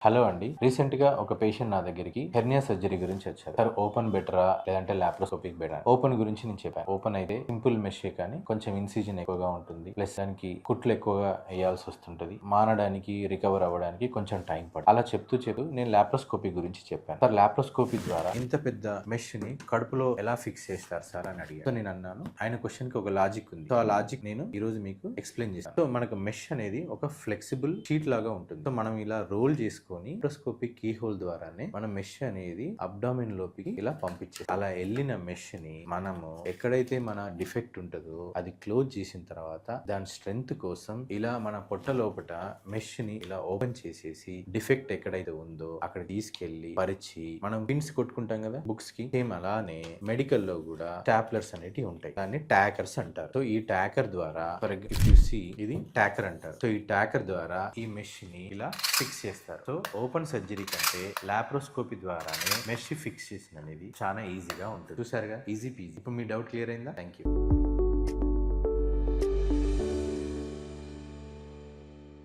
Hello అండి. Recent గా ఒక పేషెంట్ నా దగ్గరికి హెర్నియా సర్జరీ గురించి వచ్చారు. సార్ ఓపెన్ బెటరా లేదంటే లాప్రోస్కోపిక్ బెటరా? ఓపెన్ గురించి నేను చెప్పాను. ఓపెన్ అయితే సింపుల్ మెషే కానీ కొంచెం ఇన్సిజన్ ఎక్కువగా ఉంటుంది. ప్లస్ దానికి కుట్లు ఎక్కువగా వేయాల్సి వస్తుంటది. మానడానికి రికవర్ అవ్వడానికి కొంచెం టైం పడుతుంది. అలా చెప్తూ నేను లాప్రోస్కోపీ గురించి చెప్పాను. సార్ లాప్రోస్కోపీ ద్వారా ఇంత పెద్ద మెష్ ని కడుపులో ఎలా ఫిక్స్ చేస్తారు సార్ అని అడిగారు. సో నేను అన్నాను, ఆయన క్వశ్చన్ కి ఒక లాజిక్ ఉంది. సో ఆ లాజిక్ నేను ఈ రోజు మీకు ఎక్స్ప్లెయిన్ చేస్తాను. సో మనకు మెష్ అనేది ఒక ఫ్లెక్సిబుల్ షీట్ లాగా ఉంటుంది. సో మనం ఇలా రోల్ చేసుకొని లాప్రోస్కోపిక్ కీ హోల్ ద్వారానే మన మెష్ అనేది అబ్డామిన్ లోకి ఇలా పంపించే అలా వెళ్ళిన మెష్ ని మనము ఎక్కడైతే మన డిఫెక్ట్ ఉంటుందో అది క్లోజ్ చేసిన తర్వాత దాని స్ట్రెంగ్త్ కోసం ఇలా మన పొట్ట లోపల మెష్ ని ఇలా ఓపెన్ చేసేసి డిఫెక్ట్ ఎక్కడైతే ఉందో అక్కడ తీసుకెళ్లి పరిచి మనం పిన్స్ కొట్టుకుంటాం కదా బుక్స్ కి, సేమ్ అలానే మెడికల్ లో కూడా స్టాప్లర్స్ అనేటివి ఉంటాయి. దాన్ని టాకర్స్ అంటారు. సో ఈ టాకర్ ద్వారా ఇది టాకర్ అంటారు. సో ఈ టాకర్ ద్వారా ఈ మెష్ ని ఇలా ఫిక్స్ చేస్తారు. సో ఓపెన్ సర్జరీ కంటే లాప్రోస్కోపీ ద్వారానే మెష్ ఫిక్సేషన్ అనేది చాలా ఈజీగా ఉంటుంది. చూసారుగా, ఈజీ పీజీ. ఇప్పుడు మీ డౌట్ క్లియర్ అయిందా? Thank you.